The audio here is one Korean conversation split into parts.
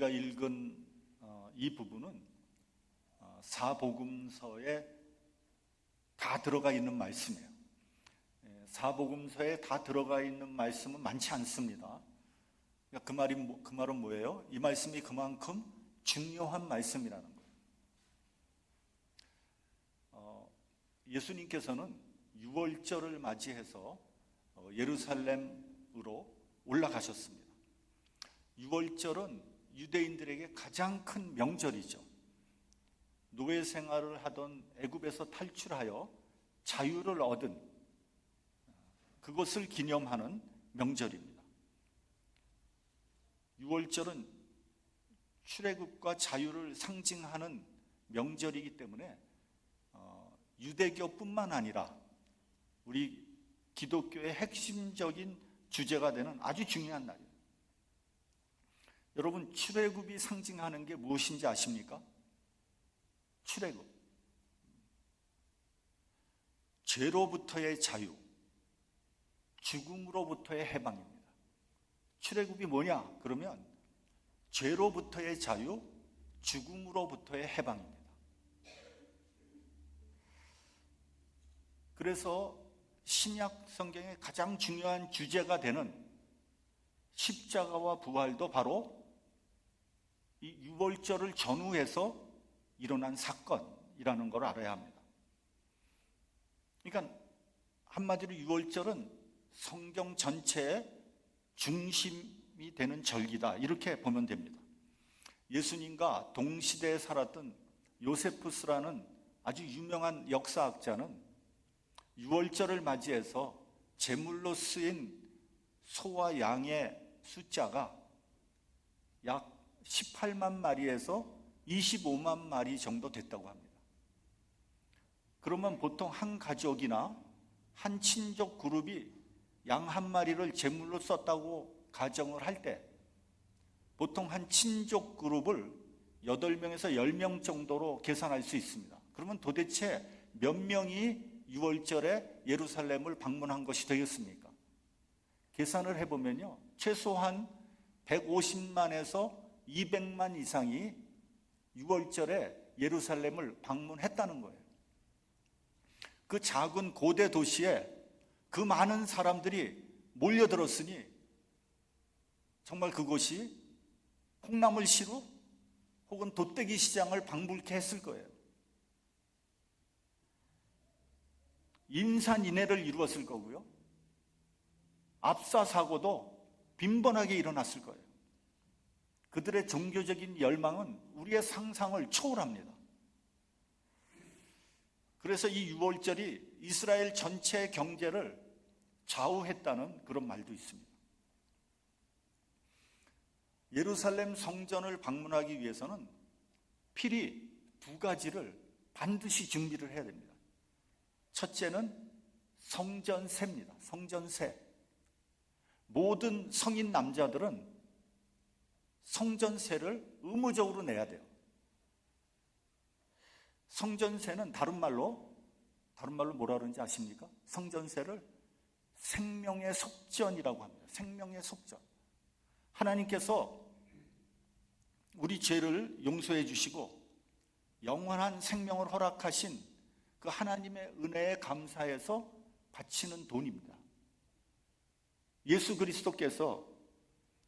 우리가 읽은 이 부분은 사복음서에 다 들어가 있는 말씀이에요. 사복음서에 다 들어가 있는 말씀은 많지 않습니다. 그 말은 뭐예요? 이 말씀이 그만큼 중요한 말씀이라는 거예요. 예수님께서는 유월절을 맞이해서 예루살렘으로 올라가셨습니다. 유월절은 유대인들에게 가장 큰 명절이죠. 노예 생활을 하던 애굽에서 탈출하여 자유를 얻은 그것을 기념하는 명절입니다. 유월절은 출애굽과 자유를 상징하는 명절이기 때문에 유대교뿐만 아니라 우리 기독교의 핵심적인 주제가 되는 아주 중요한 날이에요. 여러분, 출애굽이 상징하는 게 무엇인지 아십니까? 출애굽, 죄로부터의 자유, 죽음으로부터의 해방입니다. 출애굽이 뭐냐? 그러면 죄로부터의 자유, 죽음으로부터의 해방입니다. 그래서 신약 성경의 가장 중요한 주제가 되는 십자가와 부활도 바로 이 유월절을 전후해서 일어난 사건이라는 걸 알아야 합니다. 그러니까 한마디로 유월절은 성경 전체의 중심이 되는 절기다, 이렇게 보면 됩니다. 예수님과 동시대에 살았던 요세푸스라는 아주 유명한 역사학자는 유월절을 맞이해서 제물로 쓰인 소와 양의 숫자가 약 18만 마리에서 25만 마리 정도 됐다고 합니다. 그러면 보통 한 가족이나 한 친족 그룹이 양 한 마리를 제물로 썼다고 가정을 할 때 보통 한 친족 그룹을 8명에서 10명 정도로 계산할 수 있습니다. 그러면 도대체 몇 명이 유월절에 예루살렘을 방문한 것이 되겠습니까? 계산을 해보면요, 최소한 150만에서 200만 이상이 유월절에 예루살렘을 방문했다는 거예요. 그 작은 고대 도시에 그 많은 사람들이 몰려들었으니 정말 그곳이 콩나물 시루 혹은 돗대기 시장을 방불케 했을 거예요. 인산인해를 이루었을 거고요, 압사 사고도 빈번하게 일어났을 거예요. 그들의 종교적인 열망은 우리의 상상을 초월합니다. 그래서 이 유월절이 이스라엘 전체의 경제를 좌우했다는 그런 말도 있습니다. 예루살렘 성전을 방문하기 위해서는 필히 2가지를 반드시 준비를 해야 됩니다. 첫째는 성전세입니다. 성전세. 모든 성인 남자들은 성전세를 의무적으로 내야 돼요. 성전세는 다른 말로 뭐라 그러는지 아십니까? 성전세를 생명의 속전이라고 합니다. 생명의 속전. 하나님께서 우리 죄를 용서해 주시고 영원한 생명을 허락하신 그 하나님의 은혜에 감사해서 바치는 돈입니다. 예수 그리스도께서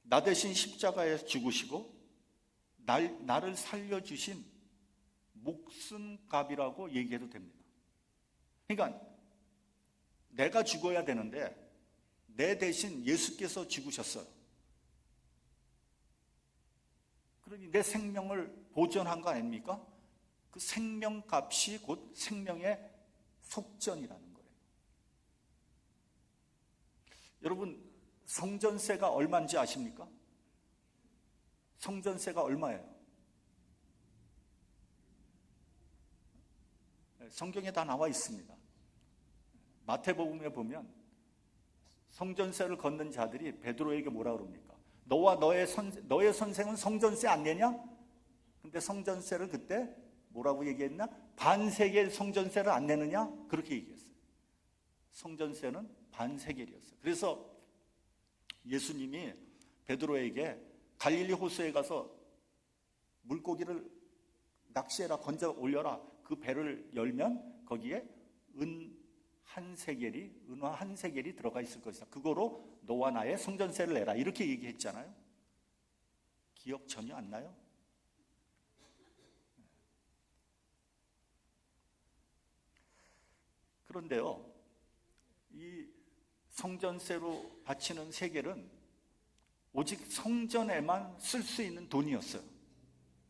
나 대신 십자가에 죽으시고 나를 살려주신 목숨값이라고 얘기해도 됩니다. 그러니까 내가 죽어야 되는데 내 대신 예수께서 죽으셨어요. 그러니 내 생명을 보존한 거 아닙니까? 그 생명값이 곧 생명의 속전이라는 거예요. 여러분, 성전세가 얼마인지 아십니까? 성전세가 얼마예요? 성경에 다 나와 있습니다. 마태복음에 보면 성전세를 걷는 자들이 베드로에게 뭐라 그럽니까? 너와 너의 선생은 성전세 안 내냐? 근데 성전세를 그때 뭐라고 얘기했나? 반세겔 성전세를 안 내느냐? 그렇게 얘기했어요. 성전세는 반세겔이었어요. 그래서 예수님이 베드로에게 갈릴리 호수에 가서 물고기를 낚시해라, 건져 올려라. 그 배를 열면 거기에 은화 한 세겔이 들어가 있을 것이다. 그거로 너와 나의 성전세를 내라. 이렇게 얘기했잖아요. 기억 전혀 안 나요? 그런데요, 이 성전세로 바치는 세겔은 오직 성전에만 쓸 수 있는 돈이었어요.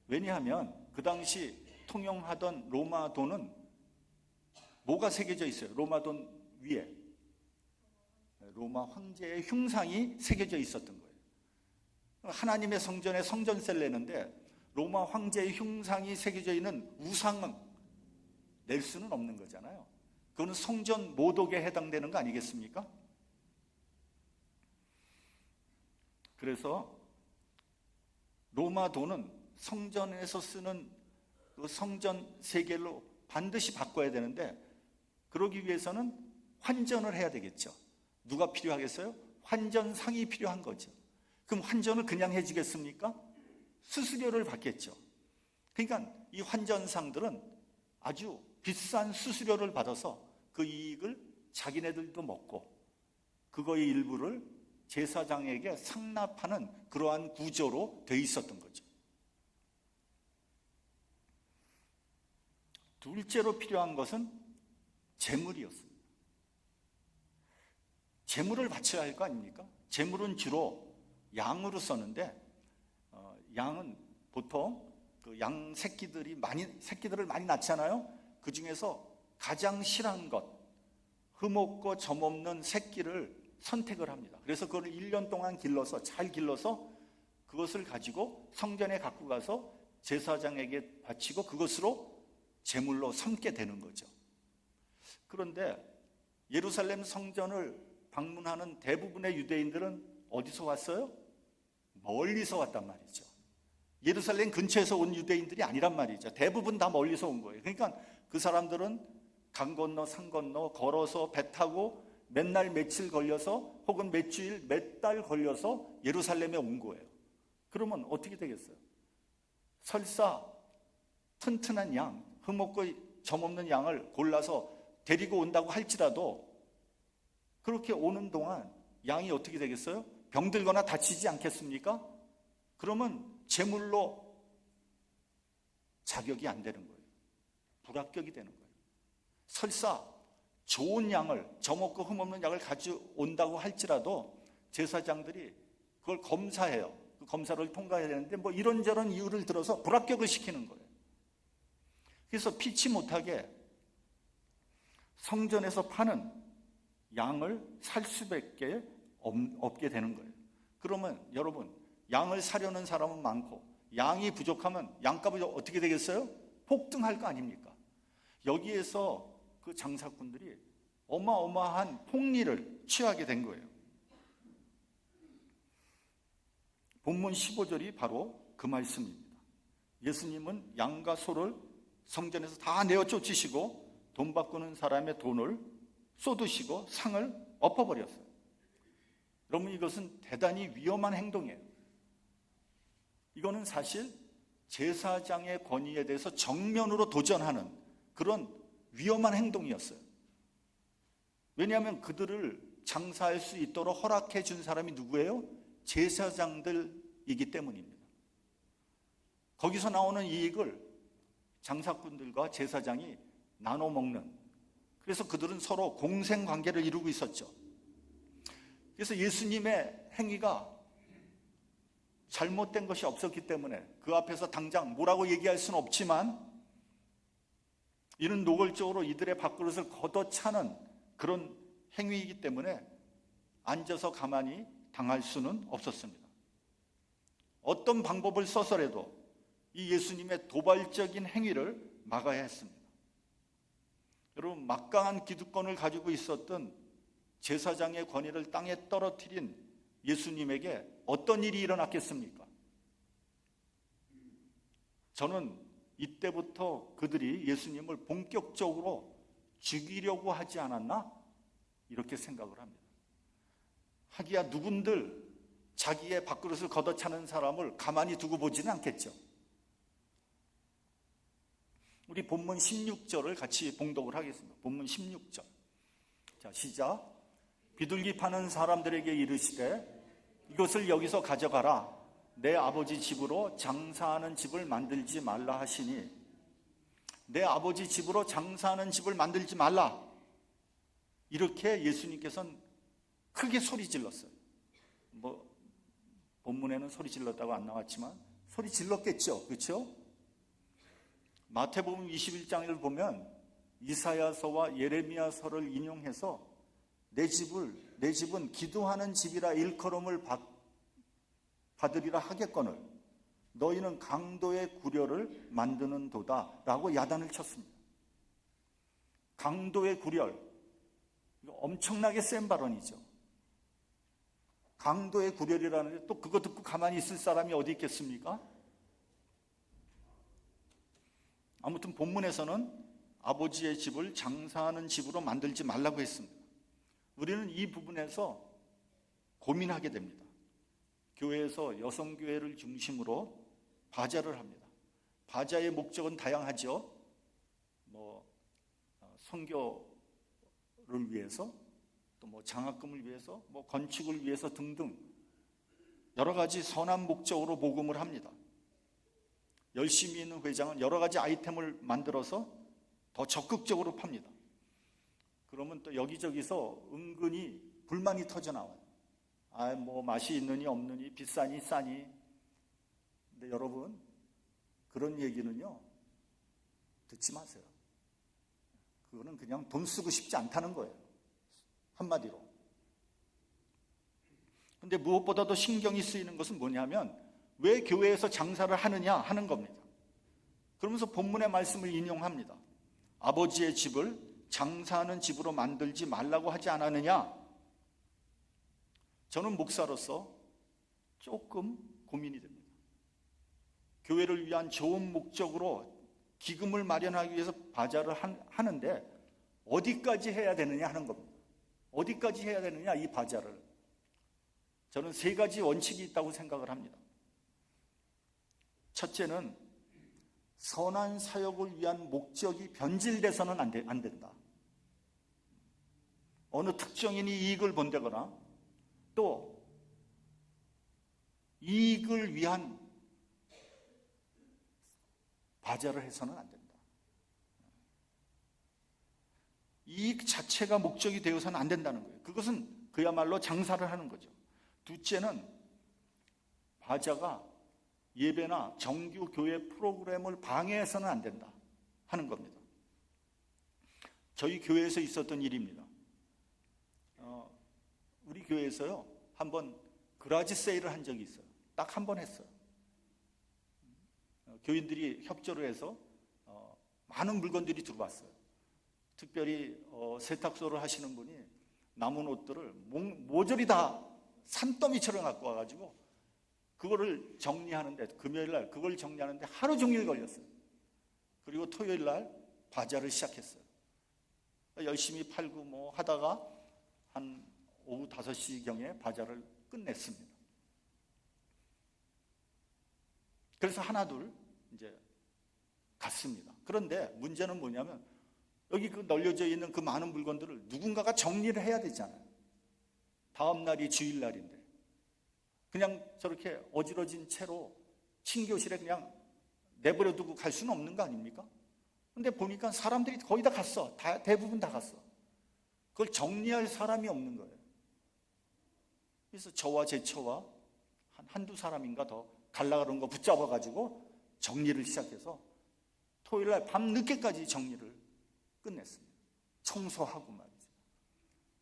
왜냐하면 그 당시 통용하던 로마 돈은 뭐가 새겨져 있어요? 로마 돈 위에 로마 황제의 흉상이 새겨져 있었던 거예요. 하나님의 성전에 성전세를 내는데 로마 황제의 흉상이 새겨져 있는 우상은 낼 수는 없는 거잖아요. 그거는 성전 모독에 해당되는 거 아니겠습니까? 그래서 로마 돈은 성전에서 쓰는 그 성전 세겔로 반드시 바꿔야 되는데, 그러기 위해서는 환전을 해야 되겠죠. 누가 필요하겠어요? 환전상이 필요한 거죠. 그럼 환전을 그냥 해주겠습니까? 수수료를 받겠죠. 그러니까 이 환전상들은 아주 비싼 수수료를 받아서 그 이익을 자기네들도 먹고 그거의 일부를 제사장에게 상납하는 그러한 구조로 돼 있었던 거죠. 둘째로 필요한 것은 재물이었습니다. 재물을 바쳐야 할 거 아닙니까? 재물은 주로 양으로 썼는데, 양은 보통 그 양 새끼들을 많이 낳잖아요. 그 중에서 가장 실한 것, 흠없고 점없는 새끼를 선택을 합니다. 그래서 그걸 1년 동안 잘 길러서 그것을 가지고 성전에 갖고 가서 제사장에게 바치고 그것으로 제물로 삼게 되는 거죠. 그런데 예루살렘 성전을 방문하는 대부분의 유대인들은 어디서 왔어요? 멀리서 왔단 말이죠. 예루살렘 근처에서 온 유대인들이 아니란 말이죠. 대부분 다 멀리서 온 거예요. 그러니까 그 사람들은 강 건너 산 건너 걸어서 배 타고 몇 날 며칠 걸려서 혹은 몇 주일 몇 달 걸려서 예루살렘에 온 거예요. 그러면 어떻게 되겠어요? 설사 튼튼한 양, 흠없고 점없는 양을 골라서 데리고 온다고 할지라도 그렇게 오는 동안 양이 어떻게 되겠어요? 병들거나 다치지 않겠습니까? 그러면 제물로 자격이 안 되는 거예요. 불합격이 되는 거예요. 설사 좋은 양을, 점없고 흠없는 양을 가져온다고 할지라도 제사장들이 그걸 검사해요. 그 검사를 통과해야 되는데 뭐 이런저런 이유를 들어서 불합격을 시키는 거예요. 그래서 피치 못하게 성전에서 파는 양을 살 수밖에 없게 되는 거예요. 그러면 여러분, 양을 사려는 사람은 많고 양이 부족하면 양값이 어떻게 되겠어요? 폭등할 거 아닙니까? 여기에서 그 장사꾼들이 어마어마한 폭리를 취하게 된 거예요. 본문 15절이 바로 그 말씀입니다. 예수님은 양과 소를 성전에서 다 내어 쫓으시고 돈 바꾸는 사람의 돈을 쏟으시고 상을 엎어버렸어요. 여러분, 이것은 대단히 위험한 행동이에요. 이거는 사실 제사장의 권위에 대해서 정면으로 도전하는 그런 위험한 행동이었어요. 왜냐하면 그들을 장사할 수 있도록 허락해 준 사람이 누구예요? 제사장들이기 때문입니다. 거기서 나오는 이익을 장사꾼들과 제사장이 나눠 먹는, 그래서 그들은 서로 공생관계를 이루고 있었죠. 그래서 예수님의 행위가 잘못된 것이 없었기 때문에 그 앞에서 당장 뭐라고 얘기할 수는 없지만 이는 노골적으로 이들의 밥그릇을 걷어차는 그런 행위이기 때문에 앉아서 가만히 당할 수는 없었습니다. 어떤 방법을 써서라도 이 예수님의 도발적인 행위를 막아야 했습니다. 여러분, 막강한 기득권을 가지고 있었던 제사장의 권위를 땅에 떨어뜨린 예수님에게 어떤 일이 일어났겠습니까? 저는 이때부터 그들이 예수님을 본격적으로 죽이려고 하지 않았나? 이렇게 생각을 합니다. 하기야 누군들 자기의 밥그릇을 걷어차는 사람을 가만히 두고 보지는 않겠죠. 우리 본문 16절을 같이 봉독을 하겠습니다. 본문 16절. 자, 시작. 비둘기 파는 사람들에게 이르시되 이것을 여기서 가져가라. 내 아버지 집으로 장사하는 집을 만들지 말라 하시니, 내 아버지 집으로 장사하는 집을 만들지 말라, 이렇게 예수님께서는 크게 소리 질렀어요. 뭐 본문에는 소리 질렀다고 안 나왔지만 소리 질렀겠죠. 그렇죠? 마태복음 21장을 보면 이사야서와 예레미야서를 인용해서 내 집은 기도하는 집이라 일컬음을 받으리라 하겠거늘 너희는 강도의 구려를 만드는 도다 라고 야단을 쳤습니다. 강도의 구려, 이거 엄청나게 센 발언이죠. 강도의 구려이라는데 또 그거 듣고 가만히 있을 사람이 어디 있겠습니까? 아무튼 본문에서는 아버지의 집을 장사하는 집으로 만들지 말라고 했습니다. 우리는 이 부분에서 고민하게 됩니다. 교회에서 여성교회를 중심으로 바자를 합니다. 바자의 목적은 다양하죠. 선교를 위해서, 또 장학금을 위해서, 건축을 위해서 등등 여러 가지 선한 목적으로 모금을 합니다. 열심히 있는 회장은 여러 가지 아이템을 만들어서 더 적극적으로 팝니다. 그러면 또 여기저기서 은근히 불만이 터져나와요. 맛이 있느니 없느니, 비싸니 싸니. 근데 여러분, 그런 얘기는요, 듣지 마세요. 그거는 그냥 돈 쓰고 싶지 않다는 거예요. 한마디로. 근데 무엇보다도 신경이 쓰이는 것은 뭐냐면 왜 교회에서 장사를 하느냐 하는 겁니다. 그러면서 본문의 말씀을 인용합니다. 아버지의 집을 장사하는 집으로 만들지 말라고 하지 않았느냐? 저는 목사로서 조금 고민이 됩니다. 교회를 위한 좋은 목적으로 기금을 마련하기 위해서 바자를 하는데 어디까지 해야 되느냐 하는 겁니다. 어디까지 해야 되느냐, 이 바자를. 저는 3가지 원칙이 있다고 생각을 합니다. 첫째는 선한 사역을 위한 목적이 변질돼서는 안 된다. 어느 특정인이 이익을 본다거나 또 이익을 위한 바자를 해서는 안 된다. 이익 자체가 목적이 되어서는 안 된다는 거예요. 그것은 그야말로 장사를 하는 거죠. 둘째는 바자가 예배나 정규 교회 프로그램을 방해해서는 안 된다 하는 겁니다. 저희 교회에서 있었던 일입니다. 우리 교회에서요, 한번 그라지 세일을 한 적이 있어요. 딱 한 번 했어요. 교인들이 협조를 해서 많은 물건들이 들어왔어요. 특별히 세탁소를 하시는 분이 남은 옷들을 모조리 다 산더미처럼 갖고 와가지고 그거를 정리하는데, 금요일날 그걸 정리하는데 하루 종일 걸렸어요. 그리고 토요일날 바자를 시작했어요. 열심히 팔고 하다가 한 오후 5시경에 바자를 끝냈습니다. 그래서 하나둘 이제 갔습니다. 그런데 문제는 뭐냐면 여기 그 널려져 있는 그 많은 물건들을 누군가가 정리를 해야 되잖아요. 다음 날이 주일날인데 그냥 저렇게 어지러진 채로 친교실에 그냥 내버려 두고 갈 수는 없는 거 아닙니까? 근데 보니까 사람들이 거의 다 갔어. 대부분 다 갔어. 그걸 정리할 사람이 없는 거예요. 그래서 저와 제 처와 한두 사람인가 더 갈라 그런 거 붙잡아가지고 정리를 시작해서 토요일날 밤 늦게까지 정리를 끝냈습니다. 청소하고 말이죠.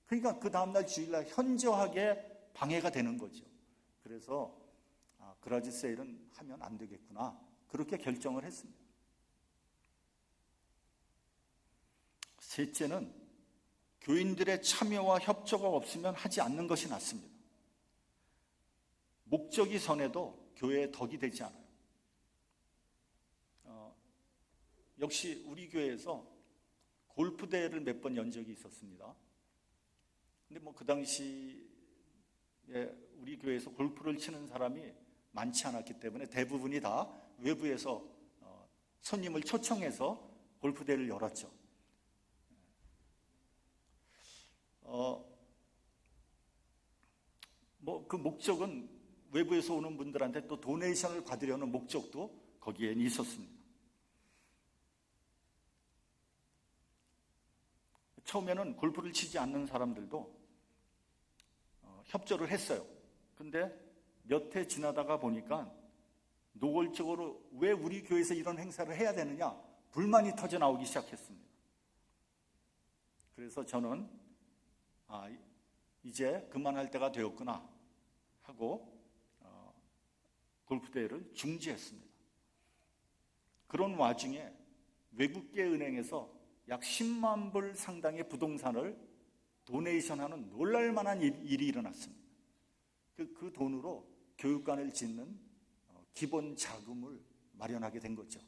그러니까 그 다음날 주일날 현저하게 방해가 되는 거죠. 그래서 그라지 세일은 하면 안 되겠구나, 그렇게 결정을 했습니다. 셋째는 교인들의 참여와 협조가 없으면 하지 않는 것이 낫습니다. 목적이 선해도 교회의 덕이 되지 않아요. 역시 우리 교회에서 골프 대회를 몇 번 연 적이 있었습니다. 근데 그 당시에 우리 교회에서 골프를 치는 사람이 많지 않았기 때문에 대부분이 다 외부에서 손님을 초청해서 골프대회를 열었죠. 뭐 그 목적은 외부에서 오는 분들한테 또 도네이션을 받으려는 목적도 거기에 있었습니다. 처음에는 골프를 치지 않는 사람들도 협조를 했어요. 근데 몇 해 지나다가 보니까 노골적으로 왜 우리 교회에서 이런 행사를 해야 되느냐 불만이 터져 나오기 시작했습니다. 그래서 저는 이제 그만할 때가 되었구나 하고 골프대회를 중지했습니다. 그런 와중에 외국계 은행에서 약 10만 불 상당의 부동산을 도네이션하는 놀랄만한 일이 일어났습니다. 그 돈으로 교육관을 짓는 기본 자금을 마련하게 된 거죠.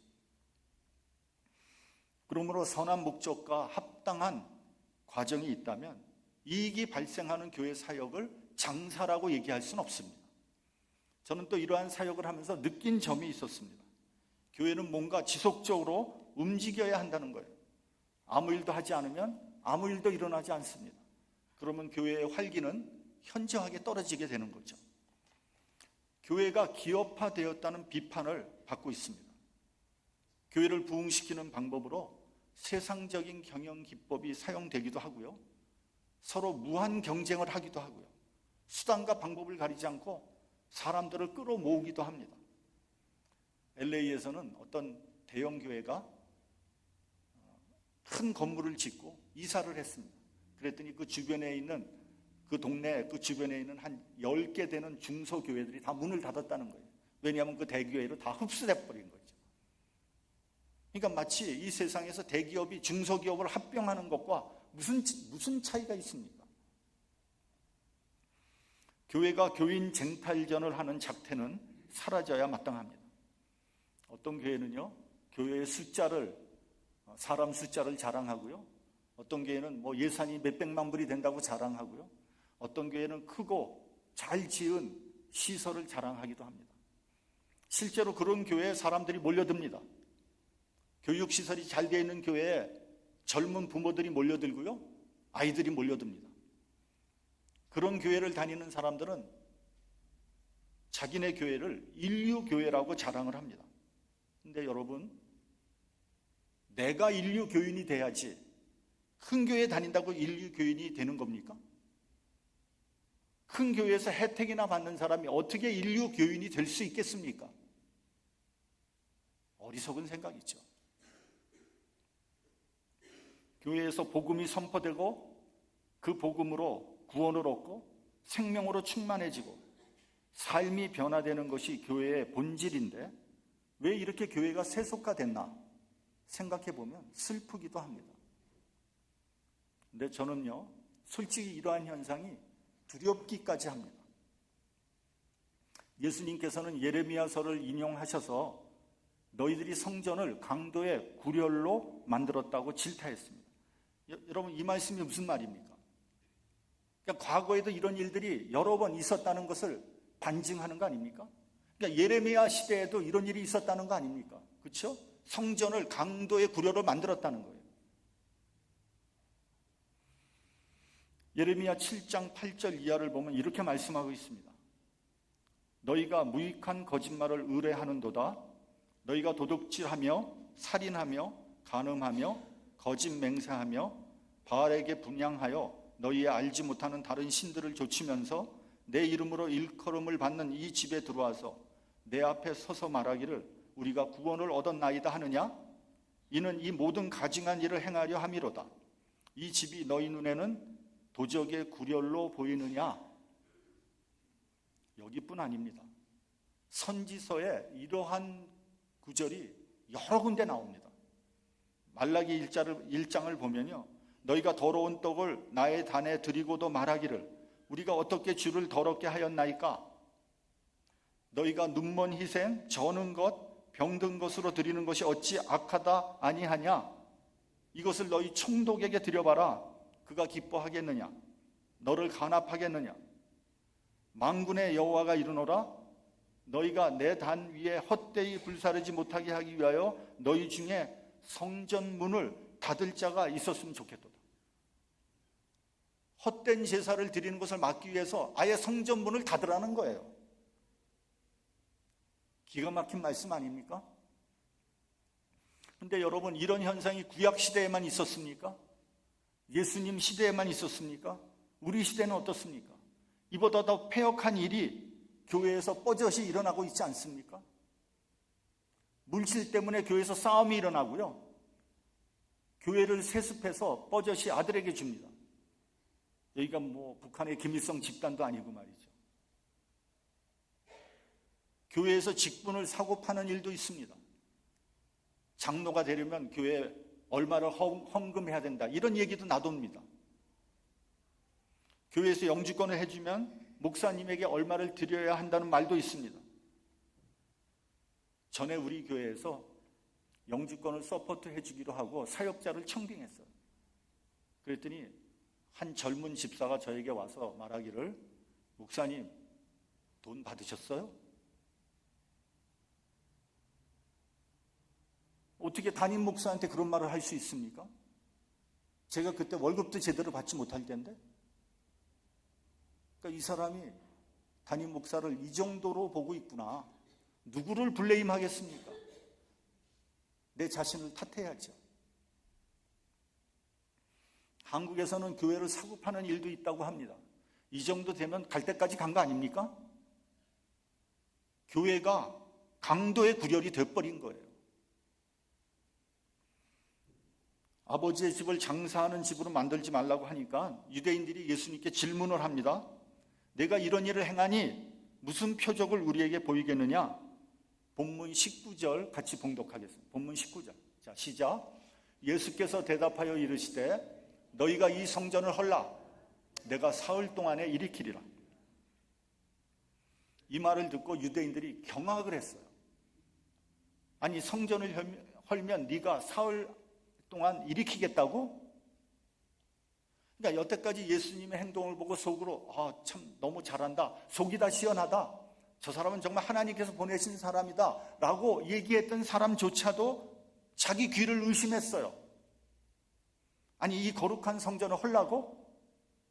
그러므로 선한 목적과 합당한 과정이 있다면 이익이 발생하는 교회 사역을 장사라고 얘기할 수는 없습니다. 저는 또 이러한 사역을 하면서 느낀 점이 있었습니다. 교회는 뭔가 지속적으로 움직여야 한다는 거예요. 아무 일도 하지 않으면 아무 일도 일어나지 않습니다. 그러면 교회의 활기는 현저하게 떨어지게 되는 거죠. 교회가 기업화되었다는 비판을 받고 있습니다. 교회를 부흥시키는 방법으로 세상적인 경영 기법이 사용되기도 하고요. 서로 무한 경쟁을 하기도 하고요. 수단과 방법을 가리지 않고 사람들을 끌어모으기도 합니다. LA에서는 어떤 대형 교회가 큰 건물을 짓고 이사를 했습니다. 그랬더니 그 주변에 있는 그 동네 그 주변에 있는 한 10개 되는 중소교회들이 다 문을 닫았다는 거예요. 왜냐하면 그 대교회로 다 흡수돼 버린 거죠. 그러니까 마치 이 세상에서 대기업이 중소기업을 합병하는 것과 무슨 차이가 있습니까? 교회가 교인 쟁탈전을 하는 작태는 사라져야 마땅합니다. 어떤 교회는요, 교회의 사람 숫자를 자랑하고요. 어떤 교회는 뭐 예산이 몇백만 불이 된다고 자랑하고요. 어떤 교회는 크고 잘 지은 시설을 자랑하기도 합니다. 실제로 그런 교회에 사람들이 몰려듭니다. 교육시설이 잘 되어 있는 교회에 젊은 부모들이 몰려들고요. 아이들이 몰려듭니다. 그런 교회를 다니는 사람들은 자기네 교회를 인류교회라고 자랑을 합니다. 근데 여러분, 내가 인류교인이 돼야지 큰 교회 다닌다고 인류교인이 되는 겁니까? 큰 교회에서 혜택이나 받는 사람이 어떻게 인류교인이 될 수 있겠습니까? 어리석은 생각이죠. 교회에서 복음이 선포되고 그 복음으로 구원을 얻고 생명으로 충만해지고 삶이 변화되는 것이 교회의 본질인데 왜 이렇게 교회가 세속화됐나 생각해보면 슬프기도 합니다. 근데 저는요, 솔직히 이러한 현상이 두렵기까지 합니다. 예수님께서는 예레미야서를 인용하셔서 너희들이 성전을 강도의 구렬로 만들었다고 질타했습니다. 여러분, 이 말씀이 무슨 말입니까? 그러니까 과거에도 이런 일들이 여러 번 있었다는 것을 반증하는 거 아닙니까? 그러니까 예레미야 시대에도 이런 일이 있었다는 거 아닙니까? 그렇죠? 성전을 강도의 구렬로 만들었다는 거예요. 예레미야 7장 8절 이하를 보면 이렇게 말씀하고 있습니다. 너희가 무익한 거짓말을 의뢰하는도다. 너희가 도둑질하며 살인하며 간음하며 거짓 맹세하며 바알에게 분향하여 너희의 알지 못하는 다른 신들을 좇으면서 내 이름으로 일컬음을 받는 이 집에 들어와서 내 앞에 서서 말하기를 우리가 구원을 얻었나이다 하느냐? 이는 이 모든 가증한 일을 행하려 함이로다. 이 집이 너희 눈에는 도적의 구렬로 보이느냐? 여기뿐 아닙니다. 선지서에 이러한 구절이 여러 군데 나옵니다. 말라기 1장을 보면요, 너희가 더러운 떡을 나의 단에 드리고도 말하기를 우리가 어떻게 주를 더럽게 하였나이까? 너희가 눈먼 희생, 저는 것, 병든 것으로 드리는 것이 어찌 악하다 아니하냐? 이것을 너희 총독에게 드려봐라. 그가 기뻐하겠느냐? 너를 간합하겠느냐? 만군의 여호와가 이르노라. 너희가 내 단 위에 헛되이 불사르지 못하게 하기 위하여 너희 중에 성전 문을 닫을 자가 있었으면 좋겠도다. 헛된 제사를 드리는 것을 막기 위해서 아예 성전 문을 닫으라는 거예요. 기가 막힌 말씀 아닙니까? 근데 여러분, 이런 현상이 구약 시대에만 있었습니까? 예수님 시대에만 있었습니까? 우리 시대는 어떻습니까? 이보다 더 폐역한 일이 교회에서 뻐젓이 일어나고 있지 않습니까? 물질 때문에 교회에서 싸움이 일어나고요, 교회를 세습해서 뻐젓이 아들에게 줍니다. 여기가 뭐 북한의 김일성 집단도 아니고 말이죠. 교회에서 직분을 사고 파는 일도 있습니다. 장로가 되려면 교회에 얼마를 헌금해야 된다, 이런 얘기도 나돕니다. 교회에서 영주권을 해주면 목사님에게 얼마를 드려야 한다는 말도 있습니다. 전에 우리 교회에서 영주권을 서포트 해주기로 하고 사역자를 청빙했어요. 그랬더니 한 젊은 집사가 저에게 와서 말하기를, 목사님 돈 받으셨어요? 어떻게 담임 목사한테 그런 말을 할 수 있습니까? 제가 그때 월급도 제대로 받지 못할 텐데. 그러니까 이 사람이 담임 목사를 이 정도로 보고 있구나. 누구를 블레임 하겠습니까? 내 자신을 탓해야죠. 한국에서는 교회를 사고 파는 일도 있다고 합니다. 이 정도 되면 갈 때까지 간 거 아닙니까? 교회가 강도의 구렬이 돼버린 거예요. 아버지의 집을 장사하는 집으로 만들지 말라고 하니까 유대인들이 예수님께 질문을 합니다. 내가 이런 일을 행하니 무슨 표적을 우리에게 보이겠느냐? 본문 19절 같이 봉독하겠습니다. 본문 19절. 자, 시작. 예수께서 대답하여 이르시되 너희가 이 성전을 헐라 내가 사흘 동안에 일으키리라. 이 말을 듣고 유대인들이 경악을 했어요. 아니, 성전을 헐면 네가 사흘 동안 일으키겠다고? 그러니까 여태까지 예수님의 행동을 보고 속으로 참 너무 잘한다, 속이 다 시원하다, 저 사람은 정말 하나님께서 보내신 사람이다 라고 얘기했던 사람조차도 자기 귀를 의심했어요. 아니, 이 거룩한 성전을 헐라고?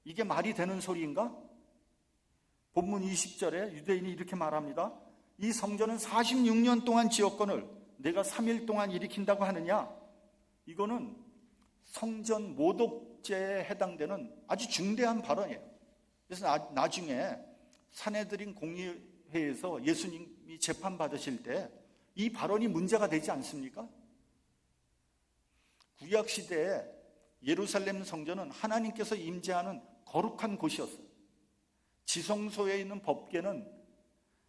이게 말이 되는 소리인가? 본문 20절에 유대인이 이렇게 말합니다. 이 성전은 46년 동안 지었거늘 내가 3일 동안 일으킨다고 하느냐? 이거는 성전 모독죄에 해당되는 아주 중대한 발언이에요. 그래서 나중에 산헤드린 공의회에서 예수님이 재판받으실 때 이 발언이 문제가 되지 않습니까? 구약시대에 예루살렘 성전은 하나님께서 임재하는 거룩한 곳이었어요. 지성소에 있는 법궤는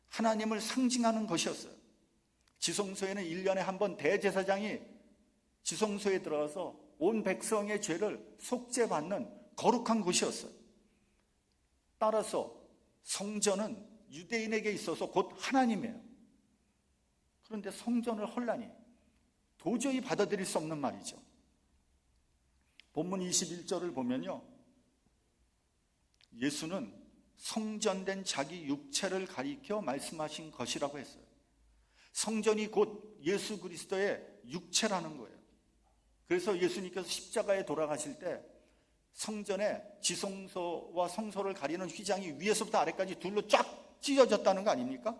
하나님을 상징하는 것이었어요. 지성소에는 1년에 한 번 대제사장이 지성소에 들어가서 온 백성의 죄를 속죄받는 거룩한 곳이었어요. 따라서 성전은 유대인에게 있어서 곧 하나님이에요. 그런데 성전을 헐라니 도저히 받아들일 수 없는 말이죠. 본문 21절을 보면요, 예수는 성전된 자기 육체를 가리켜 말씀하신 것이라고 했어요. 성전이 곧 예수 그리스도의 육체라는 거예요. 그래서 예수님께서 십자가에 돌아가실 때 성전의 지성소와 성소를 가리는 휘장이 위에서부터 아래까지 둘로 쫙 찢어졌다는 거 아닙니까?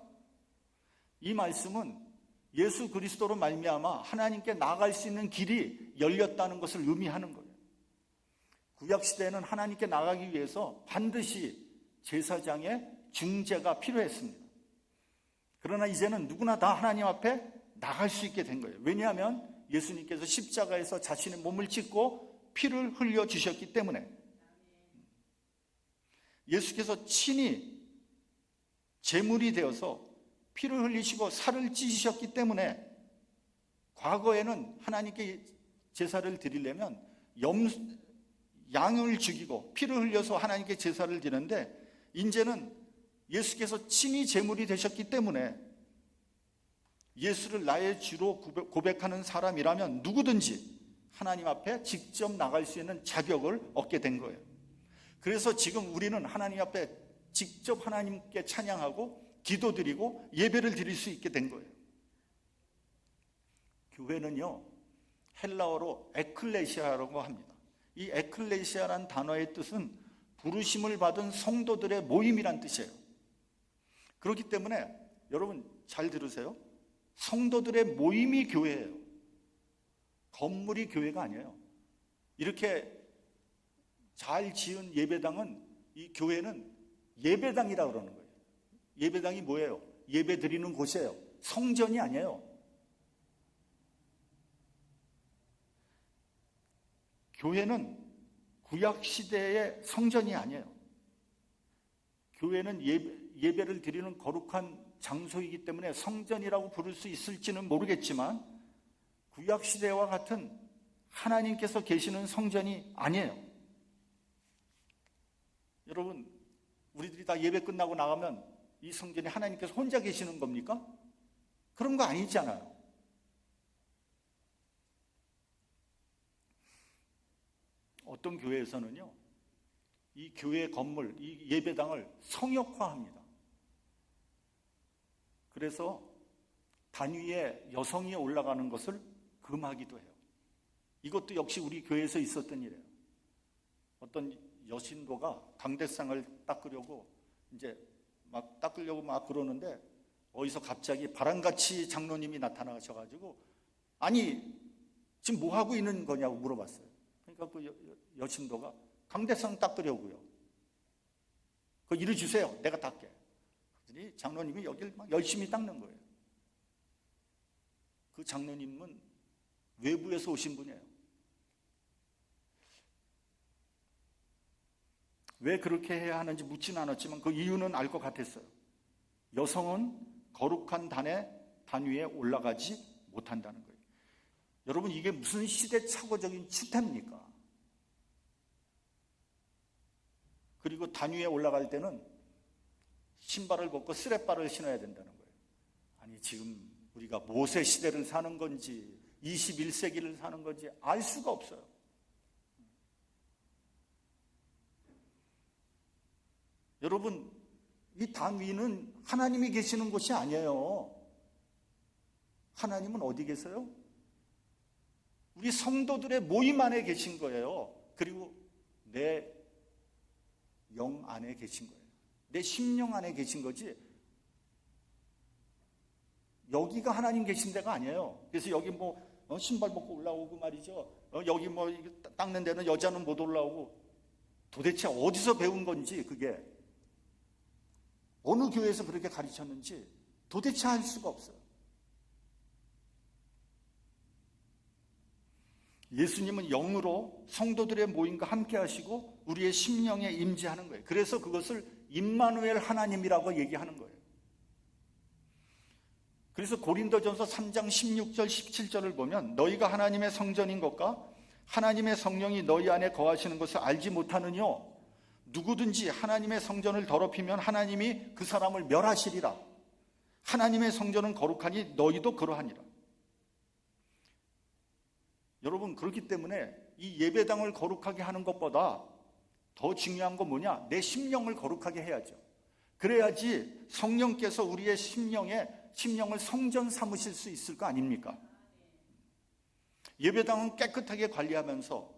이 말씀은 예수 그리스도로 말미암아 하나님께 나아갈 수 있는 길이 열렸다는 것을 의미하는 거예요. 구약시대에는 하나님께 나가기 위해서 반드시 제사장의 중재가 필요했습니다. 그러나 이제는 누구나 다 하나님 앞에 나갈 수 있게 된 거예요. 왜냐하면 예수님께서 십자가에서 자신의 몸을 찢고 피를 흘려주셨기 때문에, 예수께서 친히 제물이 되어서 피를 흘리시고 살을 찢으셨기 때문에, 과거에는 하나님께 제사를 드리려면 양을 죽이고 피를 흘려서 하나님께 제사를 드리는데, 이제는 예수께서 친히 제물이 되셨기 때문에 예수를 나의 주로 고백하는 사람이라면 누구든지 하나님 앞에 직접 나갈 수 있는 자격을 얻게 된 거예요. 그래서 지금 우리는 하나님 앞에 직접 하나님께 찬양하고 기도드리고 예배를 드릴 수 있게 된 거예요. 교회는요, 헬라어로 에클레시아라고 합니다. 이 에클레시아란 단어의 뜻은 부르심을 받은 성도들의 모임이란 뜻이에요. 그렇기 때문에 여러분 잘 들으세요. 성도들의 모임이 교회예요. 건물이 교회가 아니에요. 이렇게 잘 지은 예배당은, 이 교회는 예배당이라고 그러는 거예요. 예배당이 뭐예요? 예배 드리는 곳이에요. 성전이 아니에요. 교회는 구약시대의 성전이 아니에요. 교회는 예배를 드리는 거룩한 장소이기 때문에 성전이라고 부를 수 있을지는 모르겠지만 구약시대와 같은 하나님께서 계시는 성전이 아니에요. 여러분, 우리들이 다 예배 끝나고 나가면 이 성전에 하나님께서 혼자 계시는 겁니까? 그런 거 아니잖아요. 어떤 교회에서는요, 이 교회 건물, 이 예배당을 성역화합니다. 그래서 단위에 여성이 올라가는 것을 금하기도 해요. 이것도 역시 우리 교회에서 있었던 일이에요. 어떤 여신도가 강대상을 닦으려고 막 그러는데 어디서 갑자기 바람같이 장로님이 나타나셔가지고 아니 지금 뭐 하고 있는 거냐고 물어봤어요. 그러니까 그 여신도가 강대상 닦으려고요. 그거 이리 주세요. 내가 닦게. 그랬더니 장로님이 여기를 막 열심히 닦는 거예요. 그 장로님은 외부에서 오신 분이에요. 왜 그렇게 해야 하는지 묻지는 않았지만 그 이유는 알 것 같았어요. 여성은 거룩한 단 위에 올라가지 못한다는 거예요. 여러분, 이게 무슨 시대착오적인 추태입니까? 그리고 단 위에 올라갈 때는 신발을 벗고 쓰레빠를 신어야 된다는 거예요. 아니, 지금 우리가 모세 시대를 사는 건지 21세기를 사는 건지 알 수가 없어요. 여러분, 이 단 위는 하나님이 계시는 곳이 아니에요. 하나님은 어디 계세요? 우리 성도들의 모임 안에 계신 거예요. 그리고 내 영 안에 계신 거예요. 내 심령 안에 계신 거지 여기가 하나님 계신 데가 아니에요. 그래서 여기 신발 벗고 올라오고 말이죠. 여기 닦는 데는 여자는 못 올라오고 도대체 어디서 배운 건지 그게 어느 교회에서 그렇게 가르쳤는지 도대체 알 수가 없어요. 예수님은 영으로 성도들의 모임과 함께 하시고 우리의 심령에 임재하는 거예요. 그래서 그것을 임마누엘 하나님이라고 얘기하는 거예요. 그래서 고린도전서 3장 16절 17절을 보면 너희가 하나님의 성전인 것과 하나님의 성령이 너희 안에 거하시는 것을 알지 못하느뇨. 누구든지 하나님의 성전을 더럽히면 하나님이 그 사람을 멸하시리라. 하나님의 성전은 거룩하니 너희도 그러하니라. 여러분, 그렇기 때문에 이 예배당을 거룩하게 하는 것보다 더 중요한 건 뭐냐? 내 심령을 거룩하게 해야죠. 그래야지 성령께서 우리의 심령을 성전 삼으실 수 있을 거 아닙니까? 예배당은 깨끗하게 관리하면서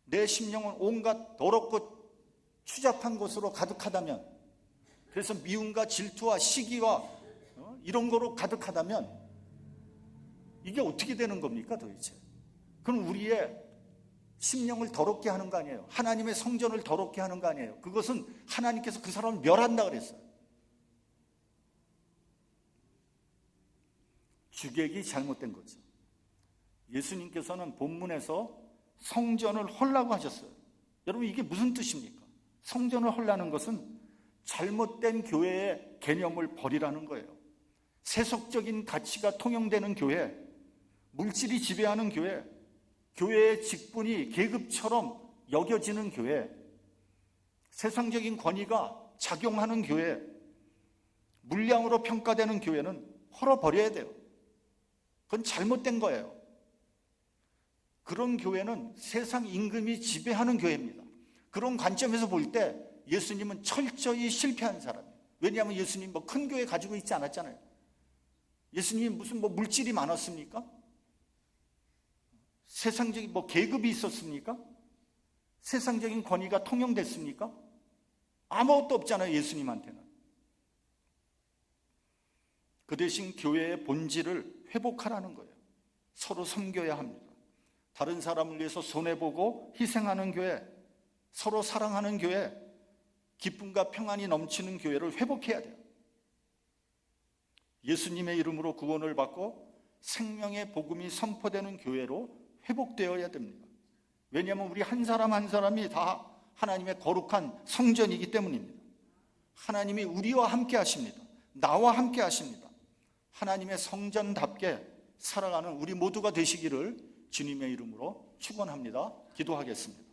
내 심령은 온갖 더럽고 추잡한 것으로 가득하다면, 그래서 미움과 질투와 시기와 이런 거로 가득하다면 이게 어떻게 되는 겁니까 도대체? 그럼 우리의 심령을 더럽게 하는 거 아니에요? 하나님의 성전을 더럽게 하는 거 아니에요? 그것은 하나님께서 그 사람을 멸한다 그랬어요. 주객이 잘못된 거죠. 예수님께서는 본문에서 성전을 헐라고 하셨어요. 여러분, 이게 무슨 뜻입니까? 성전을 헐라는 것은 잘못된 교회의 개념을 버리라는 거예요. 세속적인 가치가 통용되는 교회, 물질이 지배하는 교회, 교회의 직분이 계급처럼 여겨지는 교회, 세상적인 권위가 작용하는 교회, 물량으로 평가되는 교회는 헐어버려야 돼요. 그건 잘못된 거예요. 그런 교회는 세상 임금이 지배하는 교회입니다. 그런 관점에서 볼 때 예수님은 철저히 실패한 사람이에요. 왜냐하면 예수님 큰 교회 가지고 있지 않았잖아요. 예수님 무슨 물질이 많았습니까? 세상적인 계급이 있었습니까? 세상적인 권위가 통용됐습니까? 아무것도 없잖아요, 예수님한테는. 그 대신 교회의 본질을 회복하라는 거예요. 서로 섬겨야 합니다. 다른 사람을 위해서 손해보고 희생하는 교회, 서로 사랑하는 교회, 기쁨과 평안이 넘치는 교회를 회복해야 돼요. 예수님의 이름으로 구원을 받고 생명의 복음이 선포되는 교회로 회복되어야 됩니다. 왜냐하면 우리 한 사람 한 사람이 다 하나님의 거룩한 성전이기 때문입니다. 하나님이 우리와 함께 하십니다. 나와 함께 하십니다. 하나님의 성전답게 살아가는 우리 모두가 되시기를 주님의 이름으로 축원합니다. 기도하겠습니다.